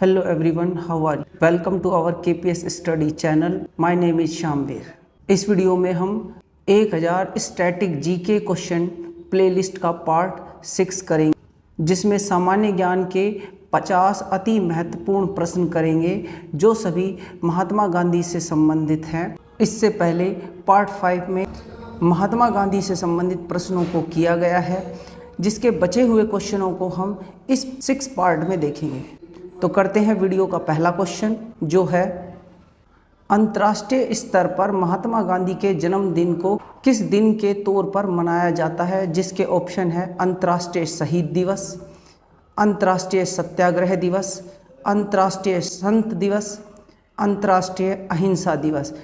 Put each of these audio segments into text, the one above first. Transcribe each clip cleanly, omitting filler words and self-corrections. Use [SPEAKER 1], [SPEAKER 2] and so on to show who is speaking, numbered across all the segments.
[SPEAKER 1] Hello everyone, how are you? Welcome to our KPS study channel. My name is Shamveer. इस video में हम 1000 static GK question playlist का part 6 करेंगे, जिसमें सामान्य ज्ञान के 50 अति महत्वपूर्ण प्रश्न करेंगे जो सभी महात्मा गांधी से संबंधित हैं। इससे पहले पार्ट 5 में महात्मा गांधी से संबंधित प्रश्नों को किया गया है, जिसके बचे हुए क्वेश्चनों को हम इस 6 पार्ट में देखेंगे। तो करते हैं वीडियो का पहला क्वेश्चन, जो है अंतर्राष्ट्रीय स्तर पर महात्मा गांधी के जन्मदिन को किस दिन के तौर पर मनाया जाता है, जिसके ऑप्शन है अंतर्राष्ट्रीय शहीद दिवस, अंतर्राष्ट्रीय सत्याग्रह दिवस, अंतर्राष्ट्रीय संत दिवस, अंतर्राष्ट्रीय अहिंसा दिवस।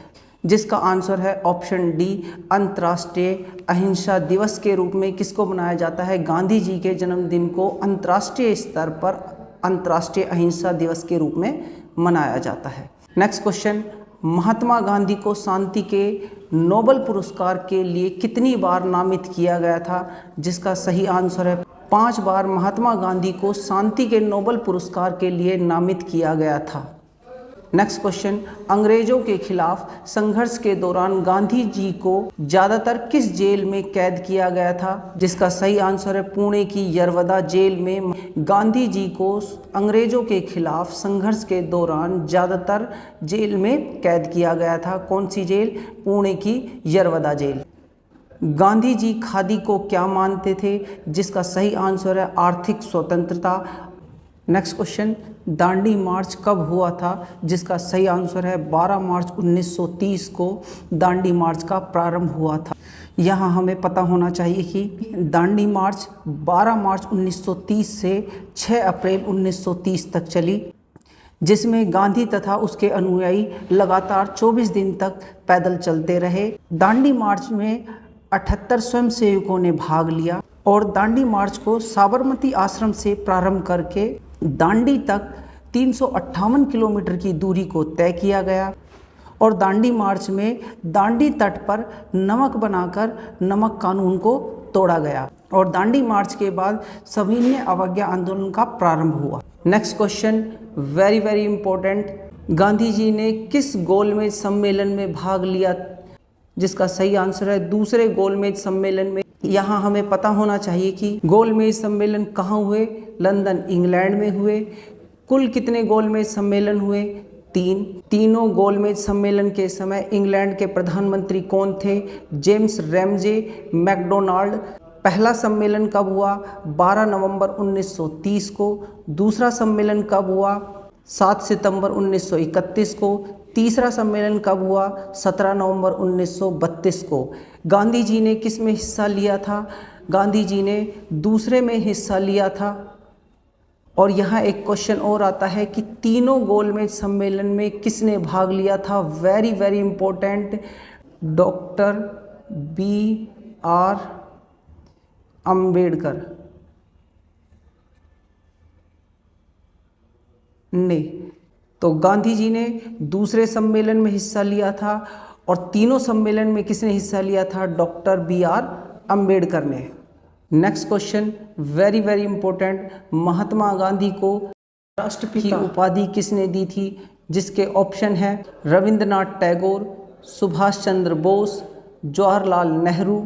[SPEAKER 1] जिसका आंसर है ऑप्शन डी, अंतर्राष्ट्रीय अहिंसा दिवस के रूप में किसको मनाया जाता है? गांधी जी के जन्मदिन को अंतर्राष्ट्रीय स्तर पर अंतर्राष्ट्रीय अहिंसा दिवस के रूप में मनाया जाता है। नेक्स्ट क्वेश्चन, महात्मा गांधी को शांति के नोबेल पुरस्कार के लिए कितनी बार नामित किया गया था? जिसका सही आंसर है 5 बार महात्मा गांधी को शांति के नोबेल पुरस्कार के लिए नामित किया गया था। नेक्स्ट क्वेश्चन, अंग्रेजों के खिलाफ संघर्ष के दौरान गांधी जी को ज़्यादातर किस जेल में कैद किया गया था? जिसका सही आंसर है पुणे की यरवदा जेल में गांधी जी को अंग्रेजों के खिलाफ संघर्ष के दौरान ज़्यादातर जेल में कैद किया गया था। कौन सी जेल? पुणे की यरवदा जेल। गांधी जी खादी को क्या मानते थे? जिसका सही आंसर है आर्थिक स्वतंत्रता। नेक्स्ट क्वेश्चन, दांडी मार्च कब हुआ था? जिसका सही आंसर है 12 मार्च 1930 को दांडी मार्च का प्रारंभ हुआ था। यहाँ हमें पता होना चाहिए कि दांडी मार्च 12 मार्च 1930 से 6 अप्रैल 1930 तक चली, जिसमें गांधी तथा उसके अनुयायी लगातार 24 दिन तक पैदल चलते रहे। दांडी मार्च में 78 स्वयंसेवकों ने भाग लिया और दांडी मार्च को साबरमती आश्रम से प्रारंभ करके दांडी तक 358 किलोमीटर की दूरी को तय किया गया और दांडी मार्च में दांडी तट पर नमक बनाकर नमक कानून को तोड़ा गया और दांडी मार्च के बाद सविनय अवज्ञा आंदोलन का प्रारंभ हुआ। Next question, very important, Gandhi ji ने किस गोलमेज सम्मेलन में भाग लिया? जिसका सही आंसर है दूसरे गोलमेज सम्मेलन में। यहाँ हमें पता होना चाहिए कि गोलमेज सम्मेलन कहाँ हुए? लंदन इंग्लैंड में हुए। कुल कितने गोलमेज सम्मेलन हुए? 3। तीनों गोलमेज सम्मेलन के समय इंग्लैंड के प्रधानमंत्री कौन थे? James Ramsay MacDonald. पहला सम्मेलन कब हुआ? 12 नवंबर 1930 को। दूसरा सम्मेलन कब हुआ? 7 सितंबर 1931 को। तीसरा सम्मेलन कब हुआ? 17 नवंबर 1932 को। गांधी जी ने किस में हिस्सा लिया था? गांधी जी ने दूसरे में हिस्सा लिया था। और यहाँ एक क्वेश्चन और आता है कि तीनों गोलमेज सम्मेलन में किसने भाग लिया था? Very important, doctor BR Ambedkar ने। तो गांधी जी ने दूसरे सम्मेलन में हिस्सा लिया था और तीनों सम्मेलन में किसने हिस्सा लिया था? डॉक्टर BR अम्बेडकर ने। Next question, very important, Mahatma Gandhi को राष्ट्रपिता की उपाधि किसने दी थी? जिसके ऑप्शन है रविंद्रनाथ टैगोर, सुभाष चंद्र बोस, जवाहरलाल नेहरू,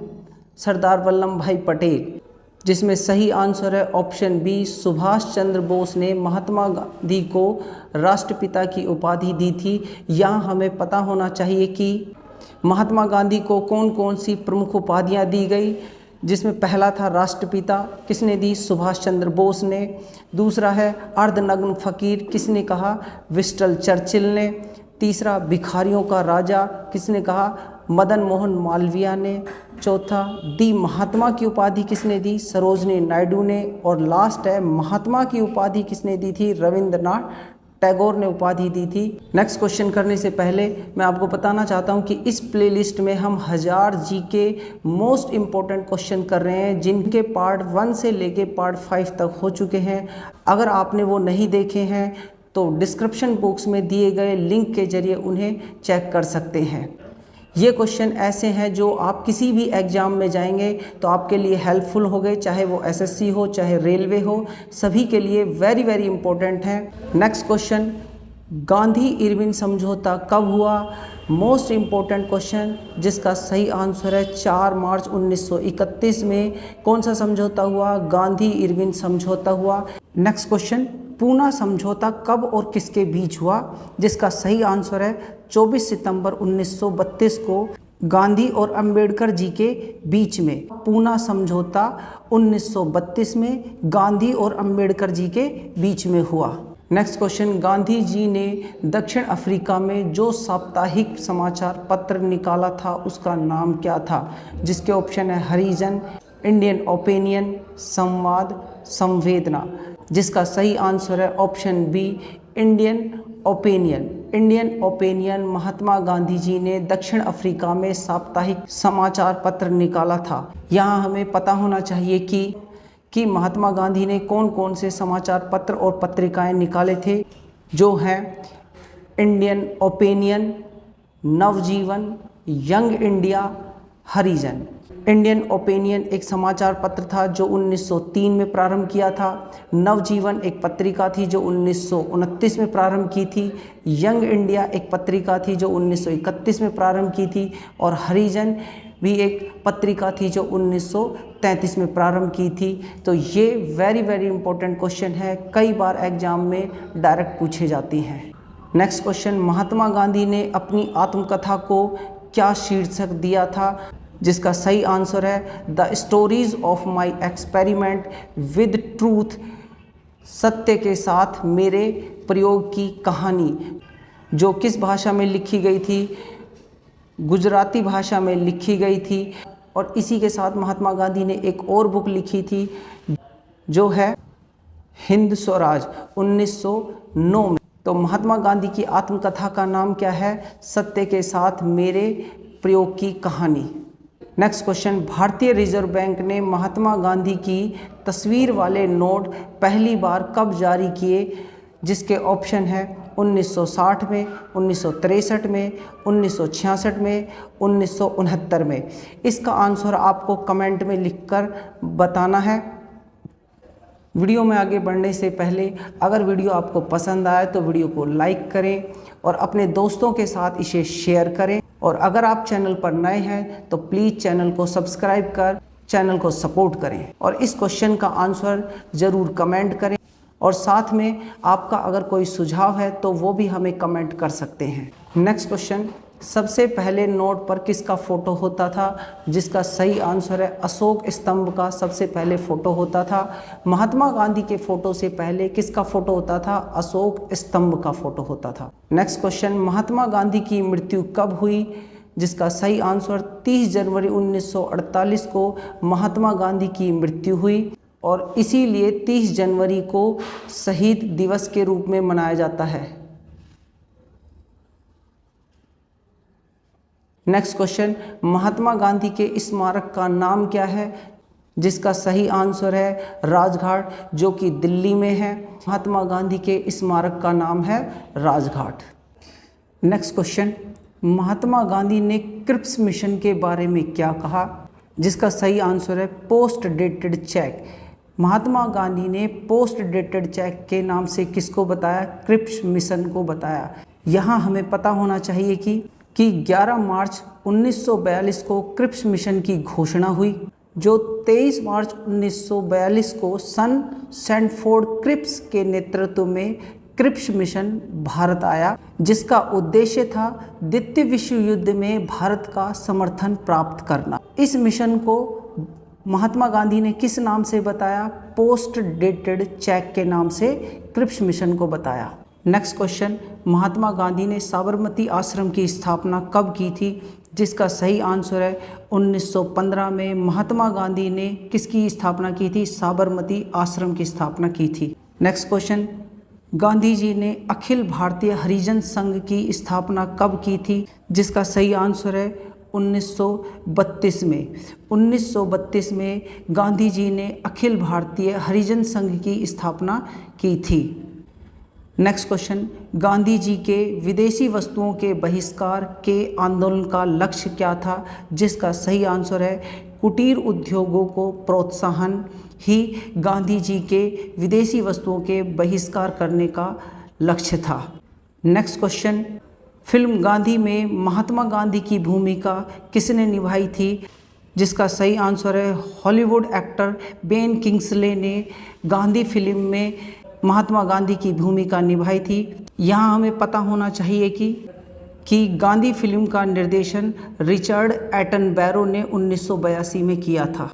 [SPEAKER 1] सरदार वल्लभ भाई पटेल। जिसमें सही आंसर है ऑप्शन बी, सुभाष चंद्र बोस ने महात्मा गांधी को राष्ट्रपिता की उपाधि दी थी। यहाँ हमें पता होना चाहिए कि महात्मा गांधी को कौन सी प्रमुख उपाधियाँ दी गई, जिसमें पहला था राष्ट्रपिता, किसने दी? सुभाष चंद्र बोस ने। दूसरा है अर्धनग्न फकीर, किसने कहा? विंस्टन चर्चिल ने। तीसरा भिखारियों का राजा, किसने कहा? मदन मोहन मालवीय ने। चौथा दी महात्मा की उपाधि किसने दी? सरोजनी नायडू ने। और लास्ट है महात्मा की उपाधि किसने दी थी? रविंद्रनाथ टैगोर ने उपाधि दी थी। नेक्स्ट क्वेश्चन करने से पहले मैं आपको बताना चाहता हूं कि इस प्लेलिस्ट में हम 1000 जीके मोस्ट इम्पोर्टेंट क्वेश्चन कर रहे हैं, जिनके पार्ट 1 से लेके पार्ट 5 तक हो चुके हैं। अगर आपने वो नहीं देखे हैं तो डिस्क्रिप्शन बॉक्स में दिए गए लिंक के जरिए उन्हें चेक कर सकते हैं। ये क्वेश्चन ऐसे हैं जो आप किसी भी एग्ज़ाम में जाएंगे तो आपके लिए हेल्पफुल हो गए, चाहे वो एसएससी हो चाहे रेलवे हो, सभी के लिए वेरी वेरी इंपॉर्टेंट है। नेक्स्ट क्वेश्चन, गांधी इरविन समझौता कब हुआ? मोस्ट इम्पॉर्टेंट क्वेश्चन, जिसका सही आंसर है 4 मार्च 1931 में। कौन सा समझौता हुआ? गांधी इरविन समझौता हुआ। नेक्स्ट क्वेश्चन, पूना समझौता कब और किसके बीच हुआ? जिसका सही आंसर है 24 सितंबर 1932 को गांधी और अंबेडकर जी के बीच में। पूना समझौता 1932 में गांधी और अंबेडकर जी के बीच में हुआ। नेक्स्ट क्वेश्चन, गांधी जी ने दक्षिण अफ्रीका में जो साप्ताहिक समाचार पत्र निकाला था उसका नाम क्या था? जिसके ऑप्शन है हरिजन, इंडियन ओपिनियन, संवाद, संवेदना। जिसका सही आंसर है option B, Indian Opinion. Indian Opinion Mahatma Gandhi ji ने दक्षिण अफ्रीका में साप्ताहिक समाचार पत्र निकाला था। यहाँ हमें पता होना चाहिए कि महात्मा गांधी ने कौन कौन से समाचार पत्र और पत्रिकाएं निकाले थे, जो हैं इंडियन ओपिनियन, नवजीवन, यंग इंडिया, हरिजन। इंडियन ओपिनियन एक समाचार पत्र था जो 1903 में प्रारंभ किया था। नवजीवन एक पत्रिका थी जो 1929 में प्रारंभ की थी। यंग इंडिया एक पत्रिका थी जो 1931 में प्रारंभ की थी। और हरिजन भी एक पत्रिका थी जो 1933 में प्रारंभ की थी। तो ये वेरी वेरी इंपॉर्टेंट क्वेश्चन है, कई बार एग्जाम में डायरेक्ट पूछे जाती हैं। नेक्स्ट क्वेश्चन, महात्मा गांधी ने अपनी आत्मकथा को क्या शीर्षक दिया था? जिसका सही आंसर है the stories of my experiment with truth, सत्य के साथ मेरे प्रयोग की कहानी। जो किस भाषा में लिखी गई थी? गुजराती भाषा में लिखी गई थी। और इसी के साथ महात्मा गांधी ने एक और बुक लिखी थी जो है हिंद स्वराज 1909 में। तो महात्मा गांधी की आत्मकथा का नाम क्या है? सत्य के साथ मेरे प्रयोग की कहानी। नेक्स्ट क्वेश्चन, भारतीय रिजर्व बैंक ने महात्मा गांधी की तस्वीर वाले नोट पहली बार कब जारी किए? जिसके ऑप्शन है 1960 में, 1963 में, 1966 में, 1969 में। इसका आंसर आपको कमेंट में लिखकर बताना है। वीडियो में आगे बढ़ने से पहले अगर वीडियो आपको पसंद आए तो वीडियो को लाइक करें और अपने दोस्तों के साथ इसे शेयर करें। और अगर आप चैनल पर नए हैं तो प्लीज़ चैनल को सब्सक्राइब कर चैनल को सपोर्ट करें और इस क्वेश्चन का आंसर ज़रूर कमेंट करें। और साथ में आपका अगर कोई सुझाव है तो वो भी हमें कमेंट कर सकते हैं। नेक्स्ट क्वेश्चन, सबसे पहले नोट पर किसका फ़ोटो होता था? जिसका सही आंसर है अशोक स्तंभ का सबसे पहले फ़ोटो होता था। महात्मा गांधी के फ़ोटो से पहले किसका फ़ोटो होता था? अशोक स्तंभ का फ़ोटो होता था। नेक्स्ट क्वेश्चन, महात्मा गांधी की मृत्यु कब हुई? जिसका सही आंसर 30 जनवरी 1948 को महात्मा गांधी की मृत्यु हुई और इसीलिए 30 जनवरी को शहीद दिवस के रूप में मनाया जाता है। नेक्स्ट क्वेश्चन, महात्मा गांधी के स्मारक का नाम क्या है? जिसका सही आंसर है राजघाट, जो कि दिल्ली में है। महात्मा गांधी के स्मारक का नाम है राजघाट। नेक्स्ट क्वेश्चन, महात्मा गांधी ने क्रिप्स मिशन के बारे में क्या कहा? जिसका सही आंसर है post dated cheque. Mahatma Gandhi ने पोस्ट डेटेड चेक के नाम से किसको बताया? क्रिप्स मिशन को बताया। यहाँ हमें पता होना चाहिए कि 11 मार्च 1942 को क्रिप्स मिशन की घोषणा हुई, जो 23 मार्च 1942 को सन सैंडफोर्ड क्रिप्स के नेतृत्व में क्रिप्स मिशन भारत आया, जिसका उद्देश्य था द्वितीय विश्व युद्ध में भारत का समर्थन प्राप्त करना। इस मिशन को महात्मा गांधी ने किस नाम से बताया? पोस्ट डेटेड चेक के नाम से क्रिप्स मिशन को बताया। नेक्स्ट क्वेश्चन, महात्मा गांधी ने साबरमती आश्रम की स्थापना कब की थी? जिसका सही आंसर है 1915 में महात्मा गांधी ने किसकी स्थापना की थी? साबरमती आश्रम की स्थापना की थी। नेक्स्ट क्वेश्चन, गांधी जी ने अखिल भारतीय हरिजन संघ की स्थापना कब की थी? जिसका सही आंसर है 1932 में। 1932 में गांधी जी ने अखिल भारतीय हरिजन संघ की स्थापना की थी। नेक्स्ट क्वेश्चन, गांधी जी के विदेशी वस्तुओं के बहिष्कार के आंदोलन का लक्ष्य क्या था? जिसका सही आंसर है कुटीर उद्योगों को प्रोत्साहन ही गांधी जी के विदेशी वस्तुओं के बहिष्कार करने का लक्ष्य था। नेक्स्ट क्वेश्चन, फिल्म गांधी में महात्मा गांधी की भूमिका किसने निभाई थी? जिसका सही आंसर है हॉलीवुड एक्टर बेन किंग्सले ने गांधी फिल्म में महात्मा गांधी की भूमिका निभाई थी। यहाँ हमें पता होना चाहिए कि गांधी फिल्म का निर्देशन रिचर्ड एटनबैरो ने 1982 में किया था।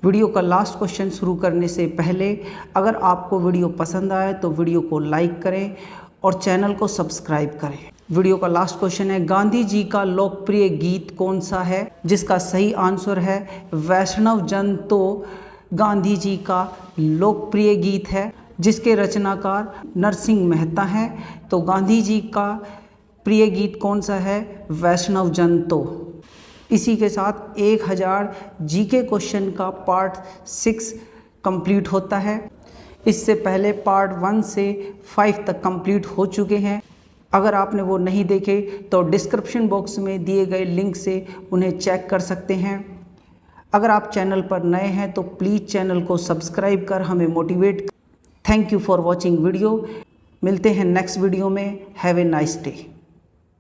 [SPEAKER 1] वीडियो का लास्ट क्वेश्चन शुरू करने से पहले अगर आपको वीडियो पसंद आए तो वीडियो को लाइक करें और चैनल को सब्सक्राइब करें। वीडियो का लास्ट क्वेश्चन है, गांधी जी का लोकप्रिय गीत कौन सा है? जिसका सही आंसर है वैष्णव जन तो गांधी जी का लोकप्रिय गीत है, जिसके रचनाकार नरसिंह मेहता हैं। तो गांधी जी का प्रिय गीत कौन सा है? वैष्णव जन तो। इसी के साथ 1000 जीके क्वेश्चन का पार्ट 6 कंप्लीट होता है। इससे पहले पार्ट 1 से 5 तक कंप्लीट हो चुके हैं। अगर आपने वो नहीं देखे तो डिस्क्रिप्शन बॉक्स में दिए गए लिंक से उन्हें चेक कर सकते हैं। अगर आप चैनल पर नए हैं तो प्लीज़ चैनल को सब्सक्राइब कर हमें motivate. Thank you for watching video. मिलते हैं नेक्स्ट वीडियो में। Have a nice day.